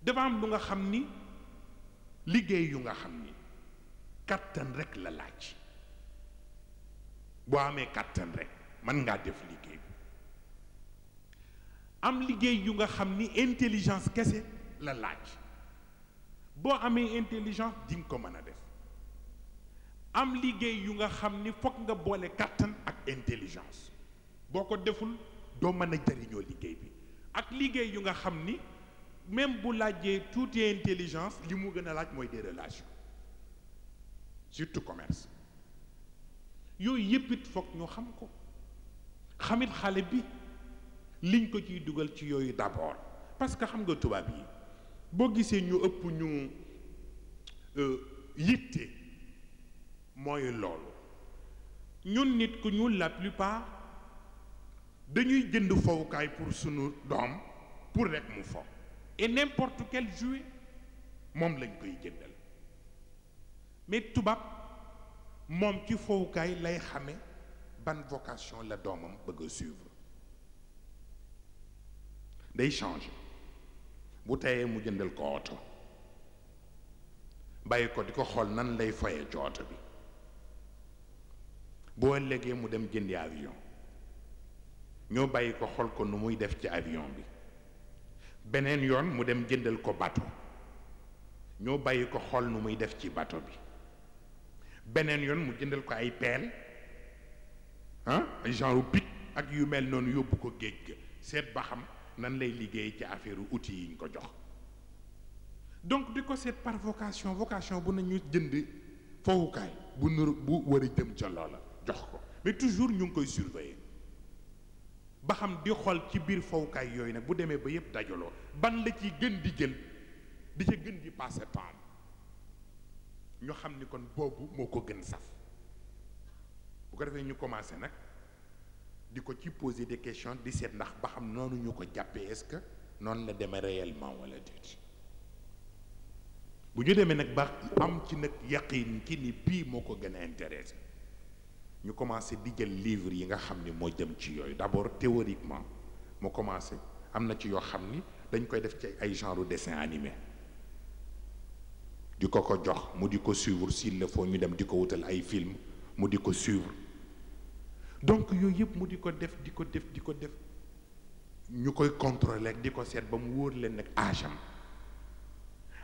dafa am lu nga xam ni liggéey yu nga xam ni kàttan rek la laaj boo amee kàttan rek mën ngaa def liggéey bi am liggéey yu nga xam ni intelligence kese la laaj boo amee intelligence di nga ko mën a def am liggéey yu nga xam ni fokk nga boole kàttan ak intelligence boo ko deful doo mën a jëriñoo liggéey bi ak liggéey yu nga xam ni même bu laajee tuuti intelligence li mu gën a laaj mooy des relations surtout commerce yooyu yëpp it foog ñu xam ko xamit xale bi liñ ko ciy dugal ci yooyu d'abord parce que xam nga tubaab yi boo gisee ñu ëpp ñu yitte mooy loolu ñun nit ku ñuul la plupart dañuy jënd fowukaay pour sunu doom pour rek mu fo et n'importe quel jouet moom lañ koy jëndal mais tubaab moom ci fowukaay lay xame ban vocation la doomam bëgg a suivre day changer bu teyee mu jëndal ko oto bàyyi ko di ko xool nan lay foye ci oto bi boo ëllëgee mu dem jëndi avion ñoo bàyyi ko xool ko nu muy def ci avion bi beneen yoon mu dem jëndal ko bateau ñoo bàyyi ko xool nu muy def ci bateau bi beneen yoon mu jëndal ko ay pelle ay genre pic ak yu mel noonu yóbbu ko géej ga seet ba xam nan lay liggéey ci affaire outils yi ñu ko jox donc di ko seet par vocation bu nañu jënd fowukaay bu nur bu war a jëm ca loola jox ko mais toujours ñu ngi koy surveiller ba xam di xool ci biir fowukaay yooyu nag bu demee ba yëpp dajaloo ban la ci gën di jël di ca gën di passer temps ñu xam ni kon boobu moo ko gën saf bu ko defee ñu commencé nag di ko ci poser des questions di seet ndax ba xam noonu ñu ko jàppee est-ce que noonu la demee réellement wala déet bu ñu demee nag ba am ci nag yaqin ci ni bii moo ko gën a intéressé ñu commencé di jël livre yi nga xam ni moo jëm ci yooyu d'abord théoriquement mu commencé am na ci yoo xam ni dañ koy def ci ay genre dessin animé di ko jox mu di ko suivre s'il le faut ñu dem di ko wutal ay film mu di ko suivre donc yooyu yëpp mu di ko def ñu koy contrôler di ko seet ba mu wóor leen nag âge am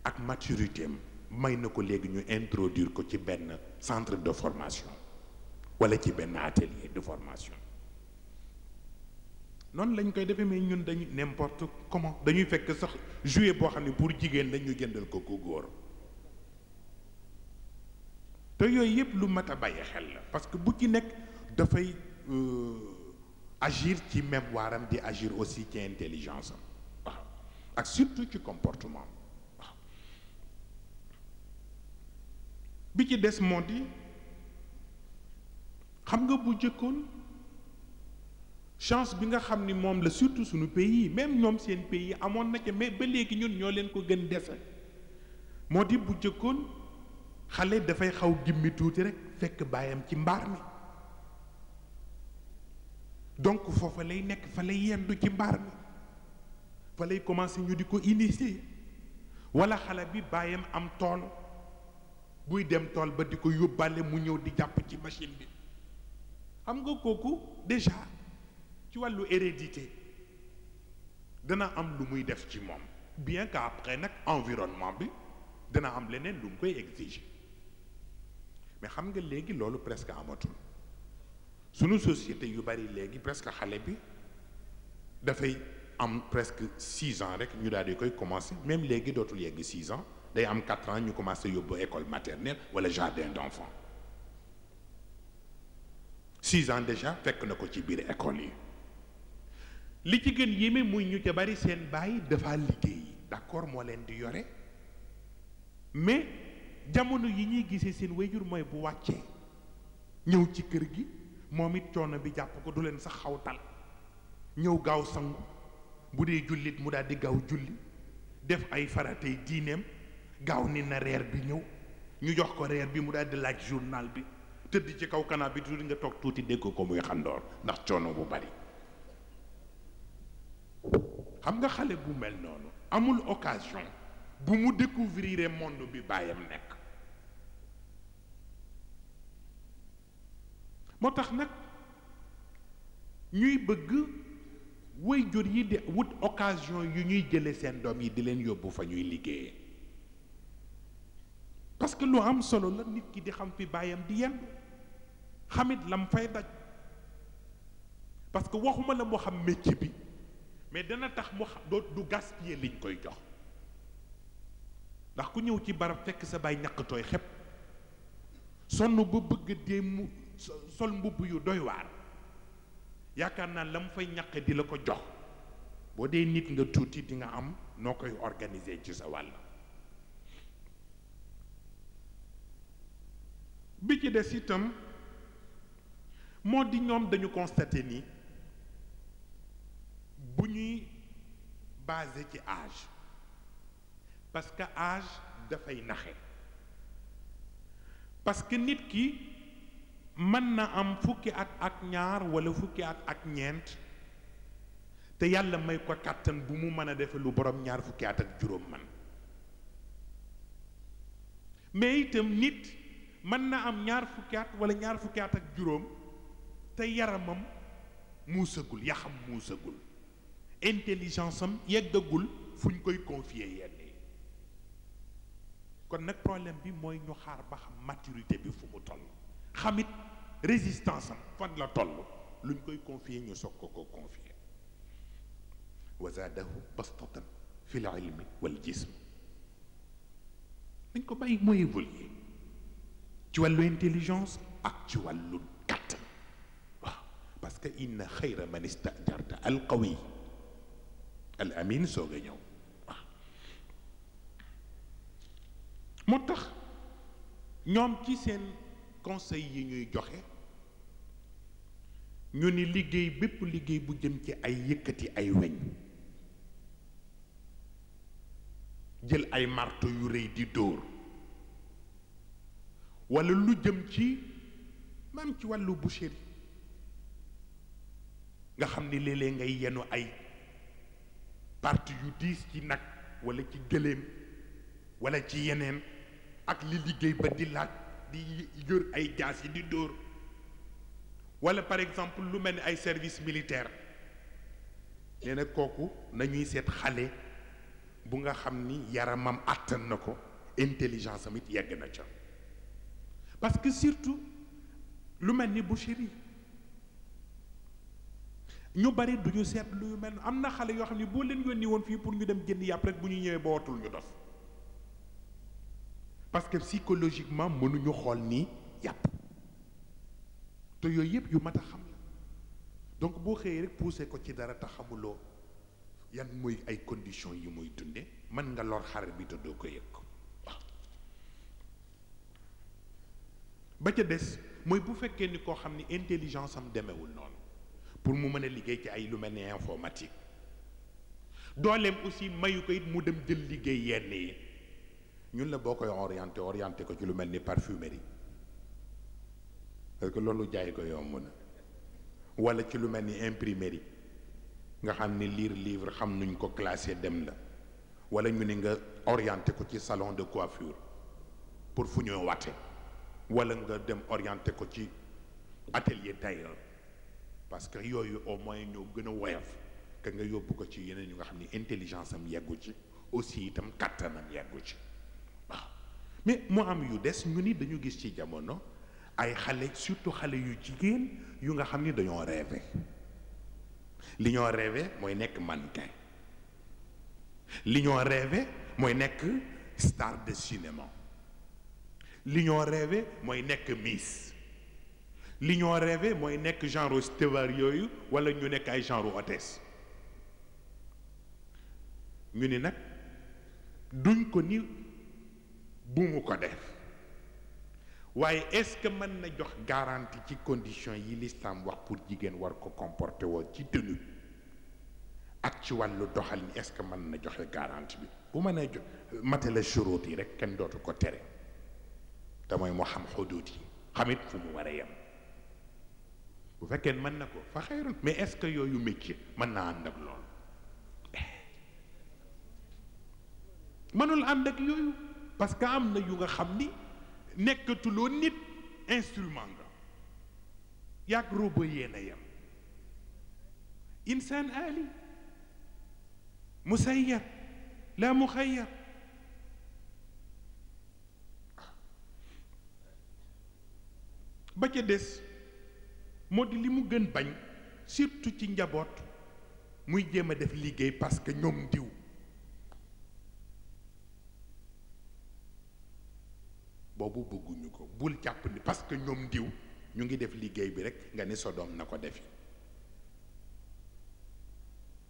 ak maturité am may na ko léegi ñu introduire ko ci benn centre de formation wala ci benn atelier de formation noonu lañ koy defee mais ñun dañu n'importe comment dañuy fekk sax jouet boo xam ne pour jigéen lañ ñu jëndal ko ku góor te yooyu yëpp lu mat a bàyyi xel la parce que bu ci nekk dafay agir ci mémoire am di agir aussi ci intelligence am waaw ak surtout ci comportement waaw bi ci des moo di xam nga bu jëkkoon chance bi nga xam ni moom la surtout suñu pays même ñoom seen pays amoon na ca mais ba léegi ñun ñoo leen ko gën dese moo di bu jëkkoon xale dafay xaw gimmi tuuti rek fekk baayam ci mbaar mi donc foofa lay nekk fa lay yendu ci mbaar mi fa lay commencer ñu di ko initier walla xale bi baayam am tool buy dem tool ba di ko yóbbaale mu ñëw di jàpp ci machine bi xam nga kooku déjà ci wàllu hérédité dana am lu muy def ci moom bien qu'après nag environnement bi dana am leneen lu mu koy exiger mais xam nga léegi loolu presque amatul sunu société yu bari léegi presque xale bi dafay am presque 6 ans rek ñu daal di koy commencer même léegi dootul yegg 6 ans day am 4 ans ñu commencé yóbbu école maternelle wala jardin d'enfants 6 ans déjà fekk na ko ci biir école yi li ci gën yéeme muy ñu ca bari seen baay dafa liggéey d'accord moo leen di yore mais jamono yi ñuy gisee seen wayjur mooy bu wàccee ñëw ci kër gi moom it coono bi jàpp ko du leen sax xawtal ñëw gaaw sangu bu dee jullit mu daal di gaaw julli def ay faratay diineem gaaw ni na reer bi ñëw ñu jox ko reer bi mu daal di laaj journal bi tëdd ci kaw kanam bi tuuti nga toog tuuti dégg ko muy xandoor ndax coono bu bari xam nga xale bu mel noonu amul occasion bu mu découvrir monde bi baayam nekk. moo tax nag ñuy bëgg waajur yi di wut occasion yu ñuy jële seen doom yi di leen yóbbu fa ñuy liggéeyee, parce que lu am solo la nit ki di xam fi baayam di yendu, xamit lam fay daj, parce que waxuma la moo xam métier bi, mais dana tax mu du gaspiller liñ koy jox. ndax ku ñëw ci barab fekk sa baay ñàkk tooy xepp sonn ba bëgg dee mu sol mbubb yu doy waar, yaakaar naa la mu fay ñàkk di la ko jox, boo dee nit nga tuuti di nga am noo koy organiser ci sa wàll. bi ci des itam moo di ñoom dañu constaté ni bu ñuy basé ci âge, parce que âge dafay naxe, parce que nit ki mën na am fukki at ak ñaar walla fukki at ak ñeent te yàlla may ko kàttan bu mu mën a defe lu borom ñaar fukki at ak juróom man. mais itam nit mën na am ñaar fukki at walla ñaar fukki at ak juróom te yaramam muusagul, yaxam muusagul, intelligence am yeggagul fu ñu koy confier yenn yi. kon nag problème bi mooy ñu xaar ba xam maturité bi fu mu toll, xamit résistance am fan la toll, luñ koy confier ñu soog ko confier. wa zaadahu bastatan fi l ilmi wal jism, dañ ko bàyyi mooy évoluer ci wàllu intelligence ak ci wàllu kàttan. waaw parce que inna xayra man istajarta al qawi al amin soog a ñëw. waaw moo tax ñoom ci seen conseil yi ñuy joxe ñu ni liggéey bépp liggéey bu jëm ci ay yëkkati ay weñ, jël ay marto yu rëy di dóor, walla lu jëm ci même ci wàllu boucherie nga xam ni léeg-léeg ngay yenu ay partie yu diis ci nag walla ci gëléem walla ci yeneen, ak li liggéey ba di laaj di yor ay jaas yi di dóor, walla par exemple lu mel ni ay service militaire. nee na kooku nañuy seet xale bu nga xam ni yaramam àttan na ko, intelligence am it yegg na ca, parce que surtout lu mel ni boucherie ñu bari duñu seet lu mel. am na xale yoo xam ne boo leen yónni woon fii pour ñu dem jënd yàpp rek bu ñu ñëwee ba watul ñu dof, parce que psychologiquement mënuñu xool nii yàpp, te yooyu yëpp yu mat a xam la. donc boo xëyee rek poussé ko ci dara te xamuloo yan mooy ay conditions yi muy dunde, mën nga lor xar bi te doo ko yëg ko. waaw ba ca des mooy bu fekkee ni koo xam ni intelligence am demewul noonu pour mu mën a liggéey ci ay lu mel ni informatique, dooleem aussi mayu ko it mu dem jël liggéey yenn yi. ñun la boo koy orienté ko ci lu mel ni parfumerie, parce que loolu jaay ko yomb na, walla ci lu mel ni imprimerie nga xam ni lire livre xam nuñ ko classé dem la, walla ñu ni nga orienté ko ci salon de coiffure pour fu ñoo wate, walla nga dem orienté ko ci atelier tailleur, parce que yooyu au moins ñoo gën a woyof que nga yóbbu ko ci yeneen yu nga xam ni intelligence am yeggu ci, aussi itam kàttanam yeggu ci. waaw mais mu am yu des ñu ni dañu gis ci jamono ay xale, surtout xale yu jigéen yu nga xam ni dañoo rêvé. li ñoo rêvé mooy nekk mannequin, li ñoo rêvé mooy nekk star de cinéma, li ñoo rêvé mooy nekk miss, li ñoo rêvé mooy nekk genre steward yooyu, walla ñu nekk ay genre hôtesse. ñu ni nag duñ ko ni bu mu ko def, waaye est-ce que mën na jox garantie ci conditions yi l'islam wax pour jigéen war ko comporter woo ci tenue ak ci wàllu doxal ni est-ce que mën na joxe garantie bi? bu mënee jox matale shuruut yi rek kenn dootu ko tere, te mooy moo xam xuduut yi, xamit fu mu war a yem. bu fekkee mën na ko fa xayrun, mais est-ce que yooyu métier mën naa ànd ak loolu? mënul ànd ak yooyu parce que am na yu nga xam ni nekkatuloo nit instrument nga yàgg robo yéen a yem insaan ali musayyar la muxayyar ba ca des moo di li mu gën bañ surtout ci njaboot muy jéem a def liggéey parce que ñoom diw boobu bëgguñu ko bul jàpp ni parce que ñoom diw ñu ngi def liggéey bi rek nga ne sa doom na ko defi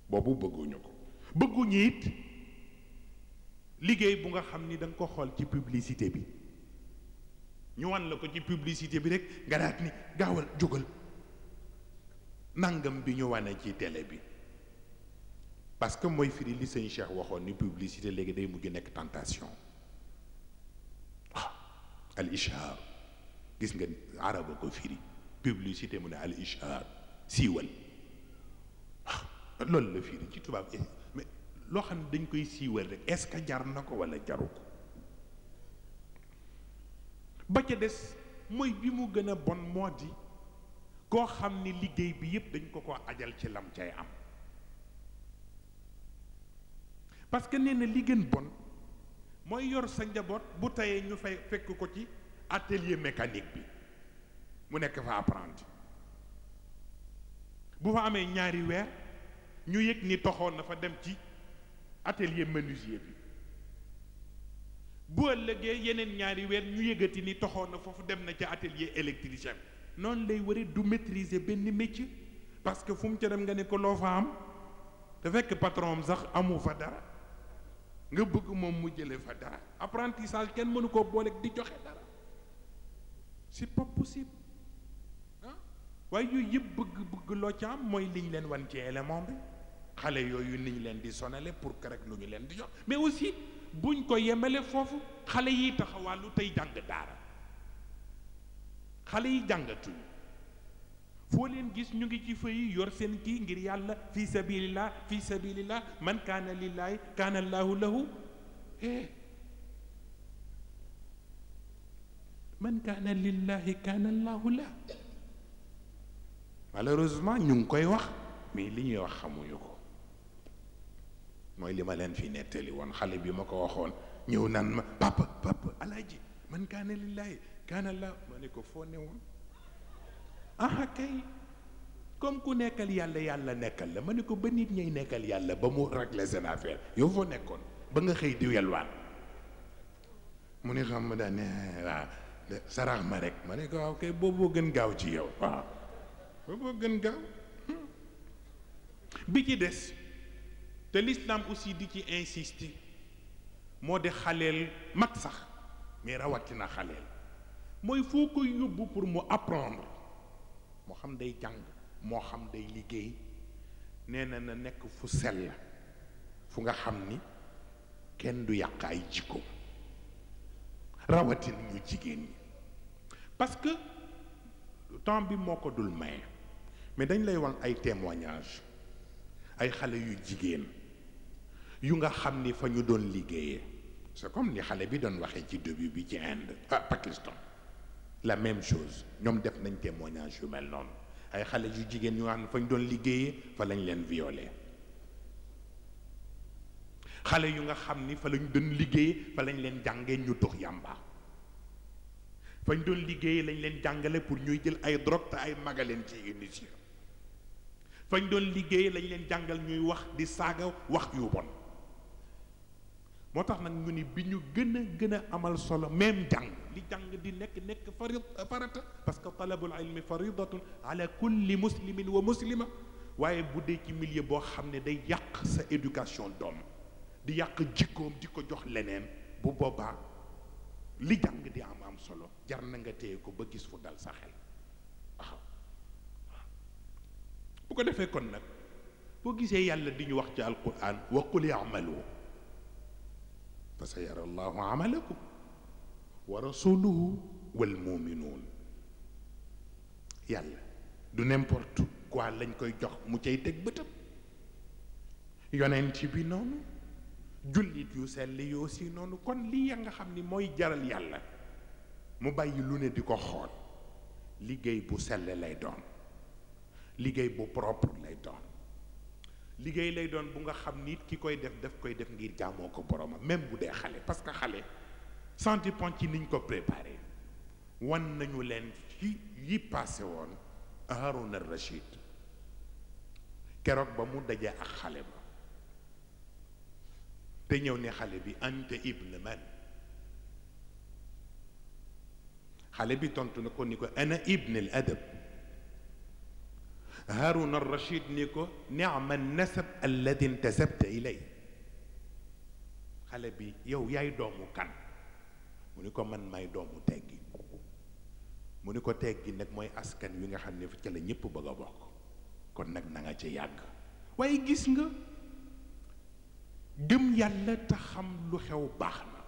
boobu bëgguñu ko bëgguñu it liggéey bu nga xam ni da nga ko xool ci publicité bi ñu wan la ko ci publicité bi rek nga daat ni gaawal jógal nangam bi ñu wane ci télé bi parce que mooy firi li sëñ Cheikh waxoon ni publicité léegi day mujj nekk tentation al ishar gis nga araba ko firi publicité mu ne al ishar siiwal loolu la firi ci tubaab mais loo xam ne dañ koy siiwal rek est-ce que jar na ko wala jaru ko ba ca des mooy bi mu gën a bon moo di koo xam ni liggéey bi yépp dañ ko ajal ci lam cay am parce que nee na li gën bon mooy yor sa njaboot bu tayee ñu fay fekk ko ci atelier mécanique bi mu nekk fa apprenti bu fa amee ñaari weer ñu yëg ni toxoon na fa dem ci atelier menuisier bi bu ëllëgee yeneen ñaari weer ñu yëgati ni toxoon na foofu dem na ci atelier électricien noonu lay wari du maîtriser benn métier parce que fu mu ca dem nga ne ko loo fa am te fekk patron am sax amu fa dara nga bëgg moom mu jële fa dara apprentissage kenn mënu koo booleeg di joxe dara c'est pas possible ah waaye yooyu yëpp bëgg loo ca am mooy liñ leen wan ci élément bi xale yooyu niñ leen di sonale pour que rek lu ñu leen di jox mais aussi buñ ko yemale foofu xale yi taxawàllu tey jàng daara xale yi jàngatuñu foo leen gis ñu ngi ci fëyi yor seen kii ngir yàlla fi sabilillah man kaana lillahi kaana allahu lahu man kaana lillahi kaana allahu lahu malheureusement ñu ngi koy wax mais li ñuy wax xamuñu ko mooy li ma leen fi nettali woon xale bi ma ko waxoon ñëw naan ma papa alaaji man kaana lillahi kaana allahu ma ne ko foo ne woon ah kay comme ku nekkal yàlla yàlla nekkal la ma ne ko ba nit ñay nekkal yàlla ba mu régler seen affaire yow foo nekkoon ba nga xëy di yelwaan mu ne xam ma daan ne waaw sarax ma rek ma ne ko waaw kay booboo gën gaaw ci yow waaw booboo gën gaaw bi ci des te l'islam aussi di ci insister moo di xaleel mag sax mais rawatina xaleel mooy foo koy yóbbu pour mu apprendre moo xam day jàng moo xam day liggéey nee na na nekk fu sell fu nga xam ni kenn du yàq ay jikko rawatina ñu jigéen ñi parce que temps bi moo ko dul maye mais dañ lay wan ay témoignages ay xale yu jigéen yu nga xam ni fa ñu doon liggéeyee c'est comme ni xale bi doon waxee ci début bi ci Inde Pakistan la même chose ñoom def nañ témoignage yu mel noonu ay xale yu jigéen ñu xam ne fa ñu doon liggéeyee fa lañ leen violé xale yu nga xam ni fa lañ doon liggéeyee fa lañ leen jàngee ñu tux yàmba fa ñu doon liggéeyee lañ leen jàngale pour ñuy jël ay drogue te ay magaleen ci initié fa ñu doon liggéeyee lañ leen jàngal ñuy wax di saaga wax yu bon moo tax nag ñu ni bi ñu gën a amal solo même jàng li jàng di nekk farata parce que talabul ilmi faridatun ala kulli muslimin wa muslima waaye bu dee ci milieu boo xam ne day yàq sa éducation doom di yàq jikkoom di ko jox leneen bu boobaa li jàng di am solo jar na nga téye ko ba gis fu dal sa xel waaw bu ko defee kon nag boo gisee yàlla di ñu wax ci alquran wa qul i'malu fa sayara allahu amalakum wa rasuluhu wal muminuun yàlla du n'importe quoi lañ koy jox mu cay teg bëtam yonent bi noonu jullit yu sell yi aussi noonu. kon lii ya nga xam ni mooy jaral yàlla mu bàyyi lu ne di ko xool liggéey bu sell lay doon, liggéey bu propre lay doon, liggéey lay doon bu nga xam ni ki koy def daf koy def ngir jaamoo ko boromam, même bu dee xale. parce que xale ça dépend ci niñ ko préparé. wan nañu leen ci yi passé woon Haroun al-Rachid keroog ba mu dajee ak xale ba te ñëw ne xale bi anta ibn man, xale bi tontu na ko ni ko ana ibn al adab. Haroun al-Rachid ni ko ni'ma nasab alladi intasabta ilay. xale bi yow yaay doomu kan? mu ni ko man may doomu teggi. mu ni ko teggi nag mooy askan wi nga xam ne ca la ñëpp bëgg a bokk, kon nag na nga ci yàgg. waaye gis nga gëm yàlla te xam lu xew baax na.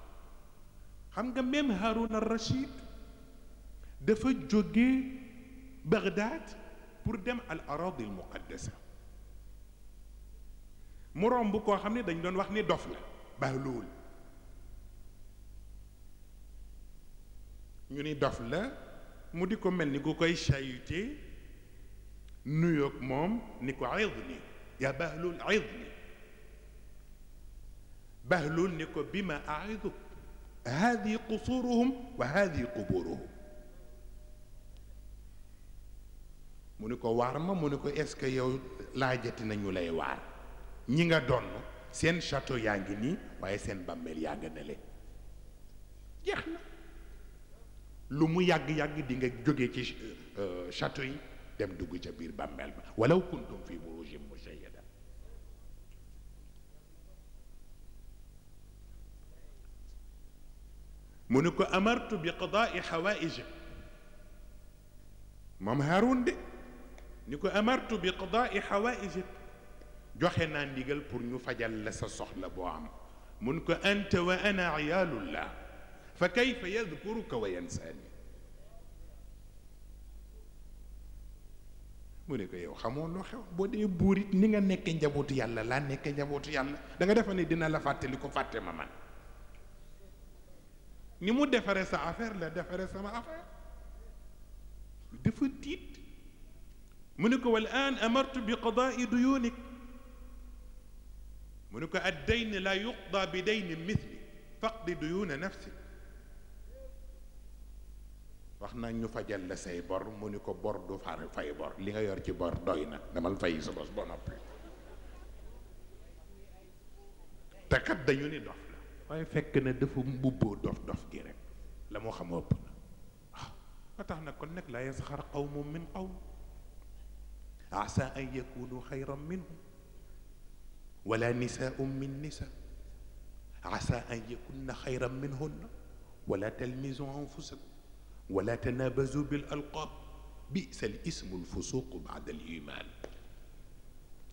xam nga même Haroun al-Rachid dafa jóge Bagdad pour dem al aradi al muqaddasa. mu romb koo xam ne dañ doon wax ni dof la, Bahloul. ñu ni dof la, mu di ko mel ni ku koy chayuté, nuyoog moom ni ko idni ya Bahloul idni. Bahloul ni ko bima aiduk hadi qusuruhum wa hadi quburuhum. mu ni ko waar ma, mu ni ko est-ce que yow laajati nañu lay waar? ñi nga donn seen château yaa ngi nii waaye seen bàmmeel yaa nga nele. jeex na. lu mu yàgg-yàgg di nga jóge ci château yi dem dugg ca biir bàmmeel ba walaw kuntum fi burujin mushayyada. mu ni ko amartu bi qadaai xawaaij. moom Haroun de ni ko amartu bi qadaai xawaaij, joxe naa ndigal pour ñu fajal la sa soxla boo am. mun ko anta wa ana iyaalullah fa kayfa yadkuruka wa yansaani. mu ne ko yow xamoo loo xew, boo dee buur it ni nga nekk njabootu yàlla laa nekk njabootu yàlla. da nga defa ne dina la fàttali ko fàtte ma man. ni mu defaree sa affaire la defaree sama affaire. dafa tiit. mu ne ko wal aan amartu bi qadaai duyunik. mu ne ko ad-dayn la yuqda bi daynin mithli faqdi duyuna nafsik. wax naa ñu fajal la say bor, mu ni ko bor du fay bor, li nga yor ci bor doy na, damal fay sa bos ba noppi. te kat dañu ni dof la waaye fekk na dafa mbubboo dof gi rek, la moo xam ëpp na. waaw ba tax na kon nag la yasxar qawmun min qawm asa an yakunu xayran minhum wala nisaa'un min nisa asa an yakunna xayran minhunna wala talmizu anfusakum wala tanabazu bil alqab bisa al ismu al fusuq ba'da al iman.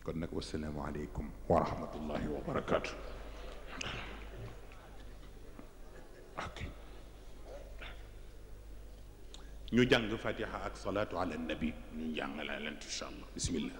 kon nag wassalaamu aleykum wa rahmatullahi wa barakatuh. ok ñu jàng fatiha ak salaatu ala nabi ñu jàngala leen incha allah bismillah.